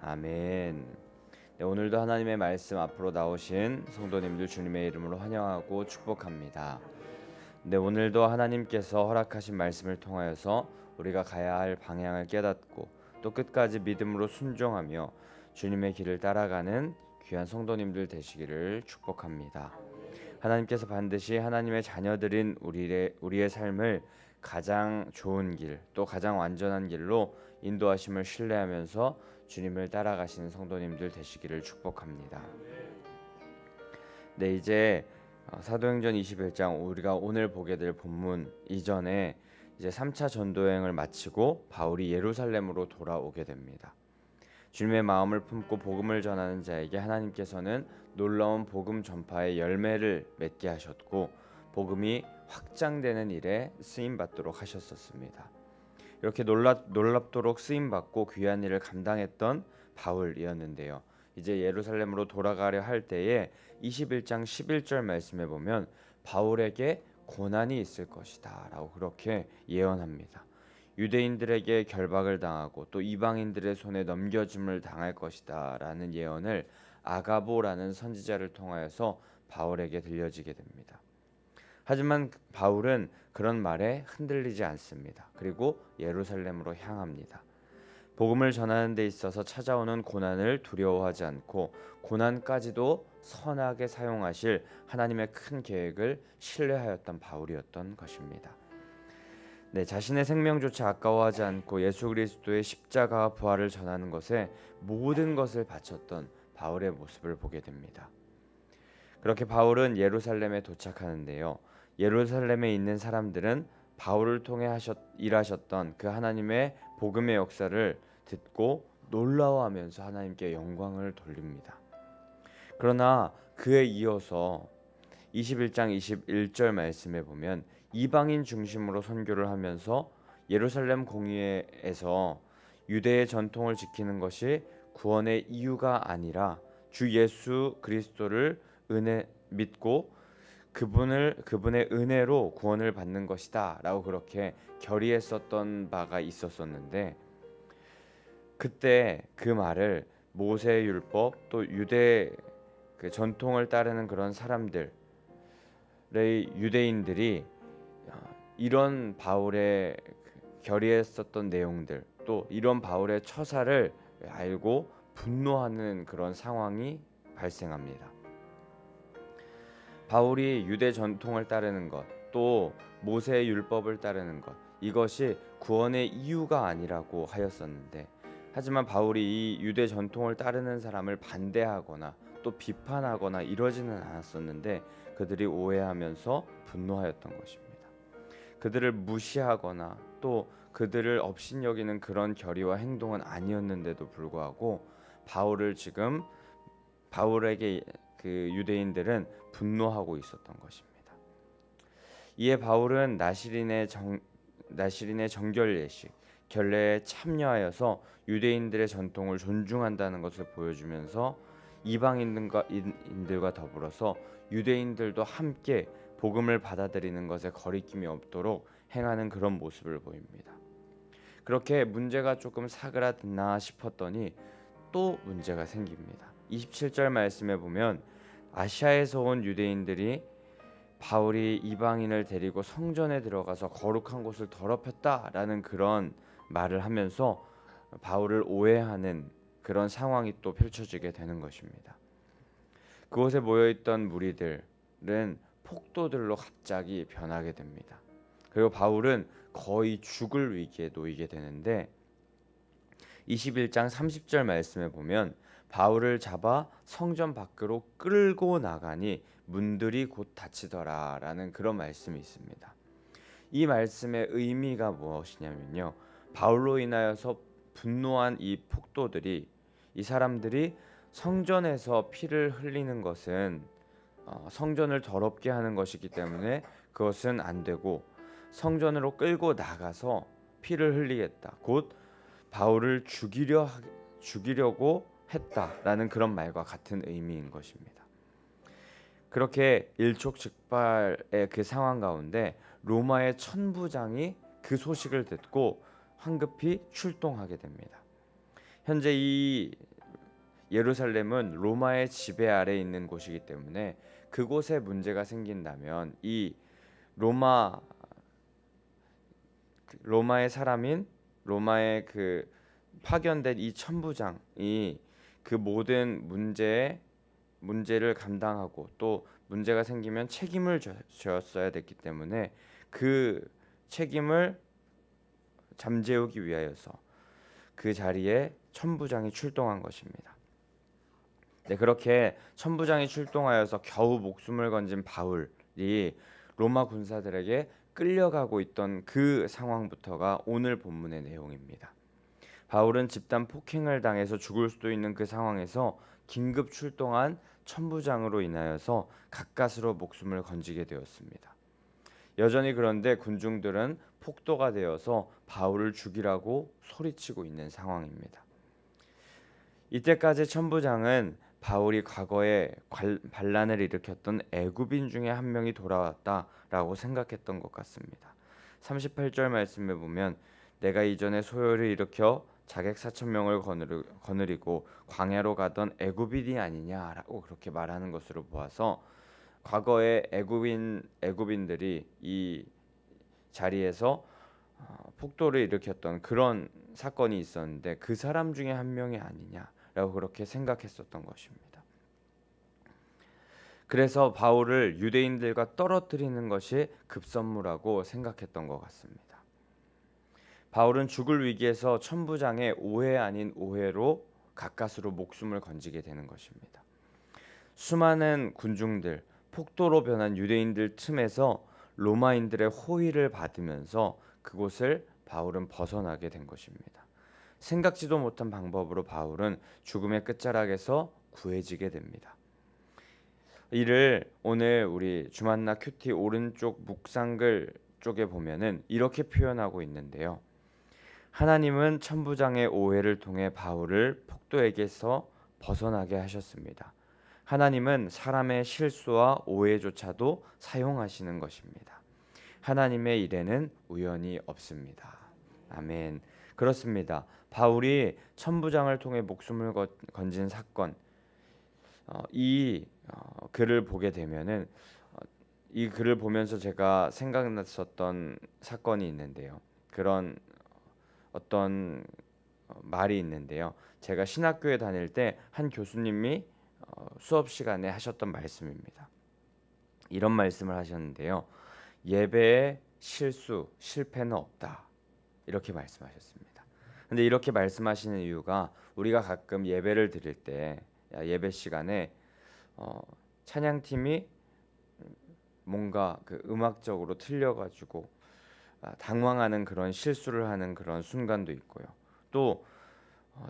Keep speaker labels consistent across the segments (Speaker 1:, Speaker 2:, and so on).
Speaker 1: 아멘. 네, 오늘도 하나님의 말씀 앞으로 나오신 성도님들 주님의 이름으로 환영하고 축복합니다. 네, 오늘도 하나님께서 허락하신 말씀을 통하여서 우리가 가야 할 방향을 깨닫고 또 끝까지 믿음으로 순종하며 주님의 길을 따라가는 귀한 성도님들 되시기를 축복합니다. 하나님께서 반드시 하나님의 자녀들인 우리의 삶을 가장 좋은 길, 또 가장 완전한 길로 인도하심을 신뢰하면서 주님을 따라가시는 성도님들 되시기를 축복합니다. 네, 이제 사도행전 21장 우리가 오늘 보게 될 본문 이전에 이제 3차 전도여행을 마치고 바울이 예루살렘으로 돌아오게 됩니다. 주님의 마음을 품고 복음을 전하는 자에게 하나님께서는 놀라운 복음 전파의 열매를 맺게 하셨고 복음이 확장되는 일에 쓰임 받도록 하셨었습니다. 이렇게 놀랍도록 쓰임 받고 귀한 일을 감당했던 바울이었는데요. 이제 예루살렘으로 돌아가려 할 때에 21장 11절 말씀에 보면 바울에게 고난이 있을 것이다 라고 그렇게 예언합니다. 유대인들에게 결박을 당하고 또 이방인들의 손에 넘겨줌을 당할 것이다 라는 예언을 아가보라는 선지자를 통하여서 바울에게 들려지게 됩니다. 하지만 바울은 그런 말에 흔들리지 않습니다. 그리고 예루살렘으로 향합니다. 복음을 전하는 데 있어서 찾아오는 고난을 두려워하지 않고 고난까지도 선하게 사용하실 하나님의 큰 계획을 신뢰하였던 바울이었던 것입니다. 네, 자신의 생명조차 아까워하지 않고 예수 그리스도의 십자가와 부활을 전하는 것에 모든 것을 바쳤던 바울의 모습을 보게 됩니다. 그렇게 바울은 예루살렘에 도착하는데요. 예루살렘에 있는 사람들은 바울을 통해 일하셨던 그 하나님의 복음의 역사를 듣고 놀라워하면서 하나님께 영광을 돌립니다. 그러나 그에 이어서 21장 21절 말씀에 보면 이방인 중심으로 선교를 하면서 예루살렘 공의회에서 유대의 전통을 지키는 것이 구원의 이유가 아니라 주 예수 그리스도를 믿고 그분의 은혜로 구원을 받는 것이다라고 그렇게 결의했었던 바가 있었었는데 그때 그 말을 모세의 율법 또 유대 그 전통을 따르는 그런 사람들의 유대인들이 이런 바울의 결의했었던 내용들 또 이런 바울의 처사를 알고 분노하는 그런 상황이 발생합니다. 바울이 유대 전통을 따르는 것, 또 모세의 율법을 따르는 것, 이것이 구원의 이유가 아니라고 하였었는데, 하지만 바울이 이 유대 전통을 따르는 사람을 반대하거나 또 비판하거나 이러지는 않았었는데, 그들이 오해하면서 분노하였던 것입니다. 그들을 무시하거나 또 그들을 업신여기는 그런 결의와 행동은 아니었는데도 불구하고 바울에게 그 유대인들은 분노하고 있었던 것입니다. 이에 바울은 나시린의 정결 예식 결례에 참여하여서 유대인들의 전통을 존중한다는 것을 보여주면서 이방인들과 더불어서 유대인들도 함께 복음을 받아들이는 것에 거리낌이 없도록 행하는 그런 모습을 보입니다. 그렇게 문제가 조금 사그라드나 싶었더니 또 문제가 생깁니다. 27절 말씀에 보면 아시아에서 온 유대인들이 바울이 이방인을 데리고 성전에 들어가서 거룩한 곳을 더럽혔다라는 그런 말을 하면서 바울을 오해하는 그런 상황이 또 펼쳐지게 되는 것입니다. 그곳에 모여있던 무리들은 폭도들로 갑자기 변하게 됩니다. 그리고 바울은 거의 죽을 위기에 놓이게 되는데 21장 30절 말씀에 보면 바울을 잡아 성전 밖으로 끌고 나가니 문들이 곧 닫히더라 라는 그런 말씀이 있습니다. 이 말씀의 의미가 무엇이냐면요, 바울로 인하여서 분노한 이 폭도들이, 이 사람들이 성전에서 피를 흘리는 것은 성전을 더럽게 하는 것이기 때문에 그것은 안 되고 성전으로 끌고 나가서 피를 흘리겠다, 곧 바울을 죽이려고 했다라는 그런 말과 같은 의미인 것입니다. 그렇게 일촉즉발의 그 상황 가운데 로마의 천부장이 그 소식을 듣고 황급히 출동하게 됩니다. 현재 이 예루살렘은 로마의 지배 아래에 있는 곳이기 때문에 그곳에 문제가 생긴다면 이 로마의 사람인 로마의 그 파견된 이 천부장이 그 모든 문제를 감당하고 또 문제가 생기면 책임을 졌어야 됐기 때문에 그 책임을 잠재우기 위하여서 그 자리에 천부장이 출동한 것입니다. 네, 그렇게 천부장이 출동하여서 겨우 목숨을 건진 바울이 로마 군사들에게 끌려가고 있던 그 상황부터가 오늘 본문의 내용입니다. 바울은 집단 폭행을 당해서 죽을 수도 있는 그 상황에서 긴급 출동한 천부장으로 인하여서 가까스로 목숨을 건지게 되었습니다. 여전히 그런데 군중들은 폭도가 되어서 바울을 죽이라고 소리치고 있는 상황입니다. 이때까지 천부장은 바울이 과거에 반란을 일으켰던 애굽인 중에 한 명이 돌아왔다라고 생각했던 것 같습니다. 38절 말씀에 보면 내가 이전에 소요를 일으켜 자객 4,000명을 거느리고 광야로 가던 애굽인이 아니냐라고 그렇게 말하는 것으로 보아서 과거에 애굽인들이 이 자리에서 폭도를 일으켰던 그런 사건이 있었는데 그 사람 중에 한 명이 아니냐라고 그렇게 생각했었던 것입니다. 그래서 바울을 유대인들과 떨어뜨리는 것이 급선무라고 생각했던 것 같습니다. 바울은 죽을 위기에서 천부장의 오해 아닌 오해로 가까스로 목숨을 건지게 되는 것입니다. 수많은 군중들, 폭도로 변한 유대인들 틈에서 로마인들의 호의를 받으면서 그곳을 바울은 벗어나게 된 것입니다. 생각지도 못한 방법으로 바울은 죽음의 끝자락에서 구해지게 됩니다. 이를 오늘 우리 주만나 큐티 오른쪽 묵상글 쪽에 보면은 이렇게 표현하고 있는데요. 하나님은 천부장의 오해를 통해 바울을 폭도에게서 벗어나게 하셨습니다. 하나님은 사람의 실수와 오해조차도 사용하시는 것입니다. 하나님의 일에는 우연이 없습니다. 아멘. 그렇습니다. 바울이 천부장을 통해 목숨을 건진 사건, 이 글을 보게 되면은 이 글을 보면서 제가 생각났었던 사건이 있는데요. 그런 어떤 말이 있는데요. 제가 신학교에 다닐 때 한 교수님이 수업 시간에 하셨던 말씀입니다. 이런 말씀을 하셨는데요. 예배에 실수, 실패는 없다. 이렇게 말씀하셨습니다. 근데 이렇게 말씀하시는 이유가 우리가 가끔 예배를 드릴 때 예배 시간에 찬양팀이 뭔가 그 음악적으로 틀려가지고 당황하는 그런 실수를 하는 그런 순간도 있고요. 또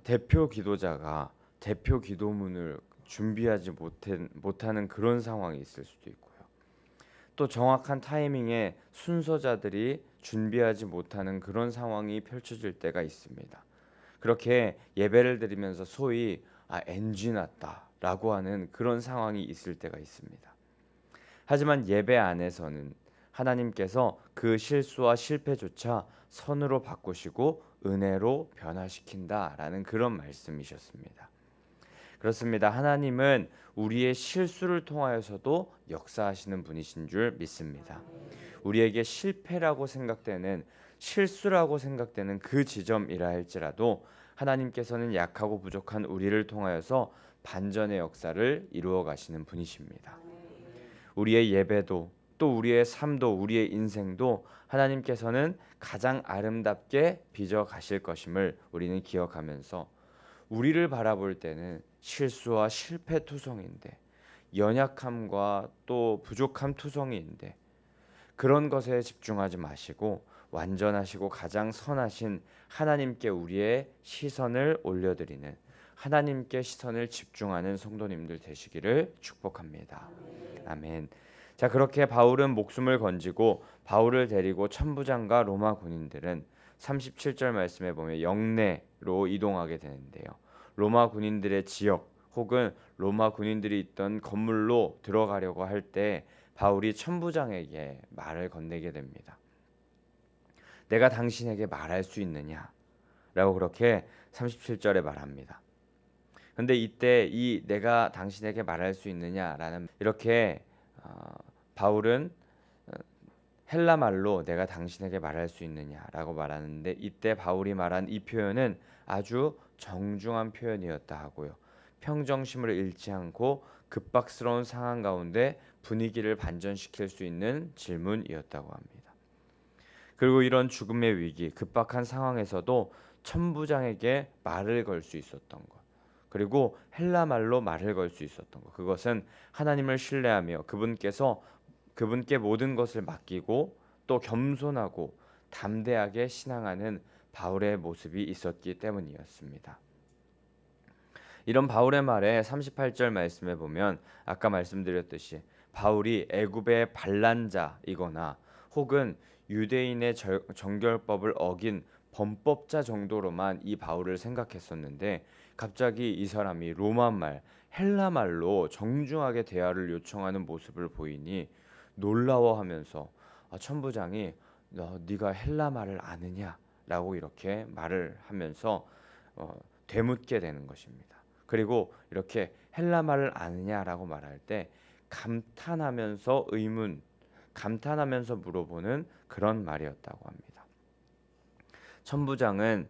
Speaker 1: 대표 기도자가 대표 기도문을 준비하지 못하는 그런 상황이 있을 수도 있고요. 또 정확한 타이밍에 순서자들이 준비하지 못하는 그런 상황이 펼쳐질 때가 있습니다. 그렇게 예배를 드리면서 소위 NG 났다라고 하는 그런 상황이 있을 때가 있습니다. 하지만 예배 안에서는 하나님께서 그 실수와 실패조차 선으로 바꾸시고 은혜로 변화시킨다라는 그런 말씀이셨습니다. 그렇습니다. 하나님은 우리의 실수를 통하여서도 역사하시는 분이신 줄 믿습니다. 우리에게 실패라고 생각되는 실수라고 생각되는 그 지점이라 할지라도 하나님께서는 약하고 부족한 우리를 통하여서 반전의 역사를 이루어 가시는 분이십니다. 우리의 예배도 또 우리의 삶도 우리의 인생도 하나님께서는 가장 아름답게 빚어 가실 것임을 우리는 기억하면서 우리를 바라볼 때는 실수와 실패 투성인데 연약함과 또 부족함 투성이인데 그런 것에 집중하지 마시고 완전하시고 가장 선하신 하나님께 우리의 시선을 올려드리는 하나님께 시선을 집중하는 성도님들 되시기를 축복합니다. 아멘. 자, 그렇게 바울은 목숨을 건지고 바울을 데리고 천부장과 로마 군인들은 37절 말씀에 보면 영내로 이동하게 되는데요. 로마 군인들의 지역 혹은 로마 군인들이 있던 건물로 들어가려고 할 때 바울이 천부장에게 말을 건네게 됩니다. 내가 당신에게 말할 수 있느냐? 라고 그렇게 37절에 말합니다. 근데 이때 이 내가 당신에게 말할 수 있느냐라는 이렇게 바울은 헬라 말로 내가 당신에게 말할 수 있느냐라고 말하는데, 이때 바울이 말한 이 표현은 아주 정중한 표현이었다 하고요. 평정심을 잃지 않고 급박스러운 상황 가운데 분위기를 반전시킬 수 있는 질문이었다고 합니다. 그리고 이런 죽음의 위기, 급박한 상황에서도 천부장에게 말을 걸 수 있었던 것, 그리고 헬라 말로 말을 걸 수 있었던 것, 그것은 하나님을 신뢰하며 그분께 모든 것을 맡기고 또 겸손하고 담대하게 신앙하는 바울의 모습이 있었기 때문이었습니다. 이런 바울의 말에 38절 말씀에 보면 아까 말씀드렸듯이 바울이 애굽의 반란자이거나 혹은 유대인의 정결법을 어긴 범법자 정도로만 이 바울을 생각했었는데, 갑자기 이 사람이 로마 말, 헬라 말로 정중하게 대화를 요청하는 모습을 보이니 놀라워하면서 천부장이 네가 헬라 말을 아느냐? 라고 이렇게 말을 하면서 되묻게 되는 것입니다. 그리고 이렇게 헬라 말을 아느냐라고 말할 때 감탄하면서 물어보는 그런 말이었다고 합니다. 천부장은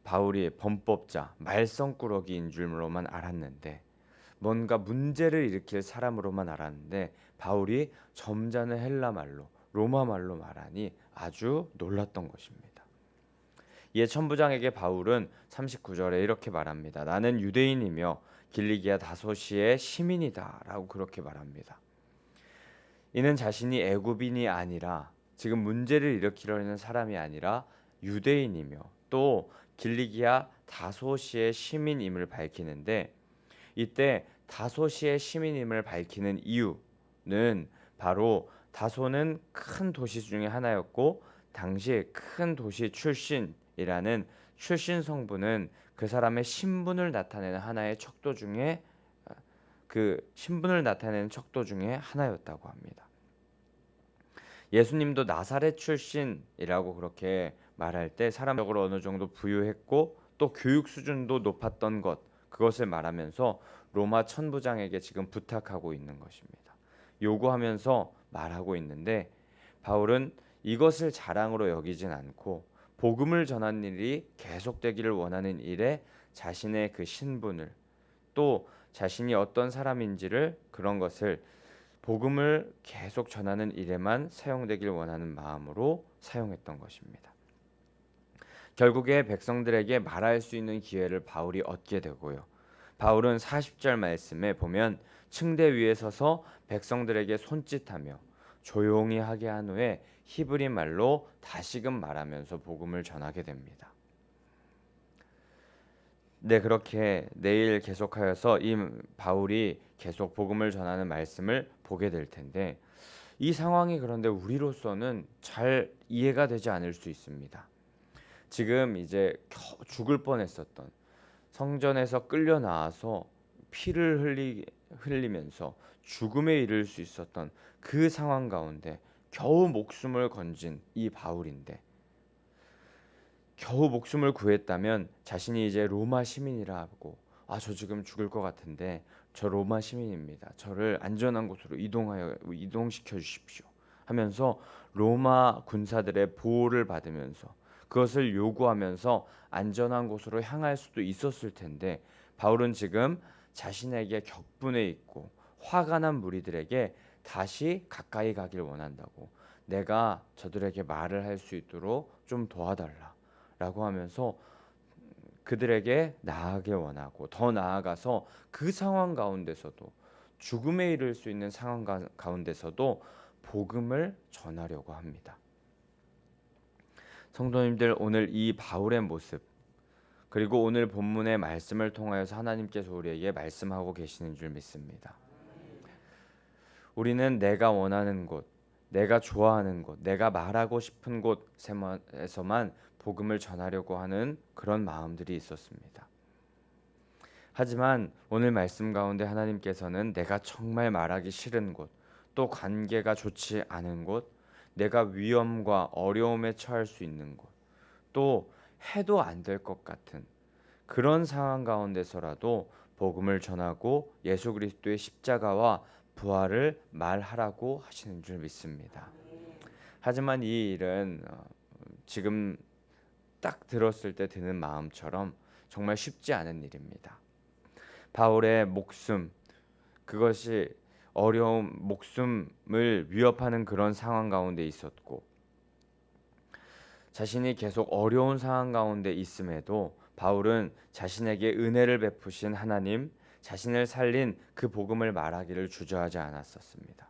Speaker 1: 바울이 범법자, 말썽꾸러기인 줄로만 알았는데, 뭔가 문제를 일으킬 사람으로만 알았는데, 바울이 점잖은 헬라 말로, 로마 말로 말하니 아주 놀랐던 것입니다. 이에 천부장에게 바울은 39절에 이렇게 말합니다. 나는 유대인이며 길리기아 다소시의 시민이다 라고 그렇게 말합니다. 이는 자신이 애굽인이 아니라, 지금 문제를 일으키려는 사람이 아니라 유대인이며 또 길리기아 다소시의 시민임을 밝히는데, 이때 다소시의 시민임을 밝히는 이유는 바로 다소는 큰 도시 중에 하나였고, 당시 큰 도시 출신이라는 출신 성분은 그 사람의 신분을 나타내는 하나의 척도 중에 하나였다고 합니다. 예수님도 나사렛 출신이라고 그렇게 말할 때 사람적으로 어느 정도 부유했고 또 교육 수준도 높았던 그것을 말하면서 로마 천부장에게 지금 부탁하고 있는 것입니다. 요구하면서 말하고 있는데, 바울은 이것을 자랑으로 여기진 않고 복음을 전하는 일이 계속되기를 원하는 일에 자신의 그 신분을, 또 자신이 어떤 사람인지를, 그런 것을 복음을 계속 전하는 일에만 사용되길 원하는 마음으로 사용했던 것입니다. 결국에 백성들에게 말할 수 있는 기회를 바울이 얻게 되고요. 바울은 40절 말씀에 보면 층대 위에 서서 백성들에게 손짓하며 조용히 하게 한 후에 히브리 말로 다시금 말하면서 복음을 전하게 됩니다. 네, 그렇게 내일 계속하여서 이 바울이 계속 복음을 전하는 말씀을 보게 될 텐데, 이 상황이 그런데 우리로서는 잘 이해가 되지 않을 수 있습니다. 지금 이제 죽을 뻔했었던, 성전에서 끌려 나와서 피를 흘리면서 죽음에 이를 수 있었던 그 상황 가운데 겨우 목숨을 건진 이 바울인데, 겨우 목숨을 구했다면 자신이 이제 로마 시민이라고, 저 지금 죽을 것 같은데 저 로마 시민입니다. 저를 안전한 곳으로 이동시켜 주십시오 하면서 로마 군사들의 보호를 받으면서 그것을 요구하면서 안전한 곳으로 향할 수도 있었을 텐데, 바울은 지금 자신에게 격분해 있고 화가 난 무리들에게 다시 가까이 가길 원한다고, 내가 저들에게 말을 할 수 있도록 좀 도와달라 라고 하면서 그들에게 나아가길 원하고, 더 나아가서 그 상황 가운데서도, 죽음에 이를 수 있는 상황 가운데서도 복음을 전하려고 합니다. 성도님들, 오늘 이 바울의 모습, 그리고 오늘 본문의 말씀을 통하여서 하나님께서 우리에게 말씀하고 계시는 줄 믿습니다. 우리는 내가 원하는 곳, 내가 좋아하는 곳, 내가 말하고 싶은 곳에서만 복음을 전하려고 하는 그런 마음들이 있었습니다. 하지만 오늘 말씀 가운데 하나님께서는 내가 정말 말하기 싫은 곳, 또 관계가 좋지 않은 곳, 내가 위험과 어려움에 처할 수 있는 곳, 또 해도 안 될 것 같은 그런 상황 가운데서라도 복음을 전하고 예수 그리스도의 십자가와 부활을 말하라고 하시는 줄 믿습니다. 하지만 이 일은 지금 딱 들었을 때 드는 마음처럼 정말 쉽지 않은 일입니다. 바울의 목숨, 그것이 어려움, 목숨을 위협하는 그런 상황 가운데 있었고, 자신이 계속 어려운 상황 가운데 있음에도 바울은 자신에게 은혜를 베푸신 하나님, 자신을 살린 그 복음을 말하기를 주저하지 않았었습니다.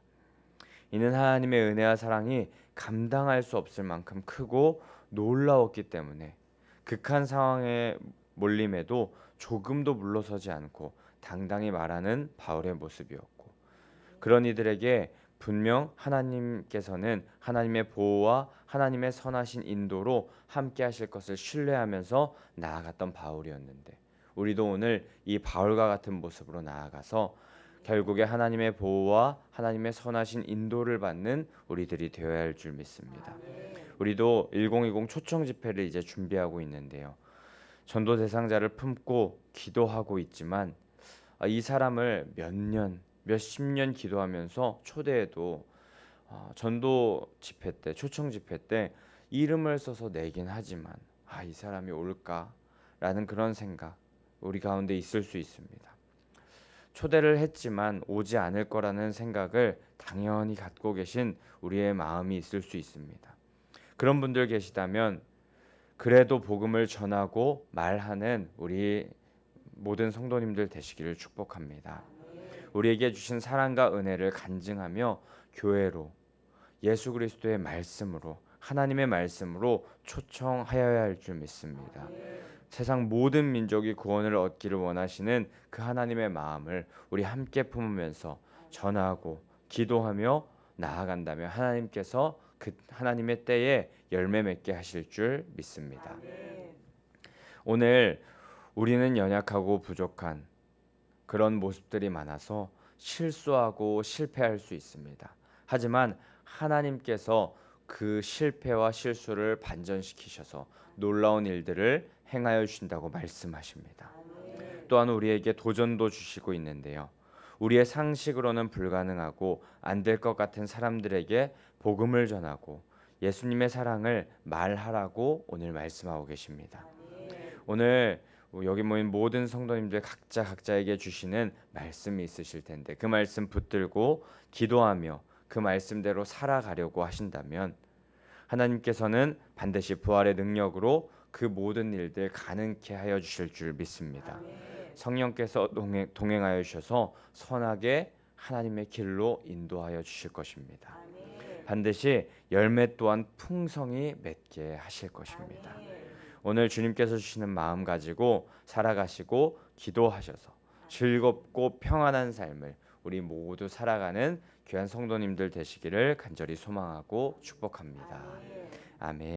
Speaker 1: 이는 하나님의 은혜와 사랑이 감당할 수 없을 만큼 크고 놀라웠기 때문에 극한 상황에 몰림에도 조금도 물러서지 않고 당당히 말하는 바울의 모습이었고, 그런 이들에게 분명 하나님께서는 하나님의 보호와 하나님의 선하신 인도로 함께 하실 것을 신뢰하면서 나아갔던 바울이었는데, 우리도 오늘 이 바울과 같은 모습으로 나아가서 결국에 하나님의 보호와 하나님의 선하신 인도를 받는 우리들이 되어야 할 줄 믿습니다. 우리도 1020 초청 집회를 이제 준비하고 있는데요. 전도 대상자를 품고 기도하고 있지만 이 사람을 몇십 년 기도하면서 초대해도 전도 집회 때, 초청 집회 때 이름을 써서 내긴 하지만 이 사람이 올까라는 그런 생각 우리 가운데 있을 수 있습니다. 초대를 했지만 오지 않을 거라는 생각을 당연히 갖고 계신 우리의 마음이 있을 수 있습니다. 그런 분들 계시다면 그래도 복음을 전하고 말하는 우리 모든 성도님들 되시기를 축복합니다. 우리에게 주신 사랑과 은혜를 간증하며 교회로 예수 그리스도의 말씀으로 하나님의 말씀으로 초청하여야 할 줄 믿습니다. 세상 모든 민족이 구원을 얻기를 원하시는 그 하나님의 마음을 우리 함께 품으면서 전하고 기도하며 나아간다면 하나님께서 그 하나님의 때에 열매 맺게 하실 줄 믿습니다. 오늘 우리는 연약하고 부족한 그런 모습들이 많아서 실수하고 실패할 수 있습니다. 하지만 하나님께서 그 실패와 실수를 반전시키셔서 놀라운 일들을 행하여 주신다고 말씀하십니다. 또한 우리에게 도전도 주시고 있는데요. 우리의 상식으로는 불가능하고 안 될 것 같은 사람들에게 복음을 전하고 예수님의 사랑을 말하라고 오늘 말씀하고 계십니다. 오늘 여기 모인 모든 성도님들 각자에게 주시는 말씀이 있으실 텐데 그 말씀 붙들고 기도하며 그 말씀대로 살아가려고 하신다면 하나님께서는 반드시 부활의 능력으로 그 모든 일들 가능케 하여 주실 줄 믿습니다. 성령께서 동행하여 주셔서 선하게 하나님의 길로 인도하여 주실 것입니다. 반드시 열매 또한 풍성히 맺게 하실 것입니다. 오늘 주님께서 주시는 마음 가지고 살아가시고 기도하셔서 즐겁고 평안한 삶을 우리 모두 살아가는 귀한 성도님들 되시기를 간절히 소망하고 축복합니다. 아멘.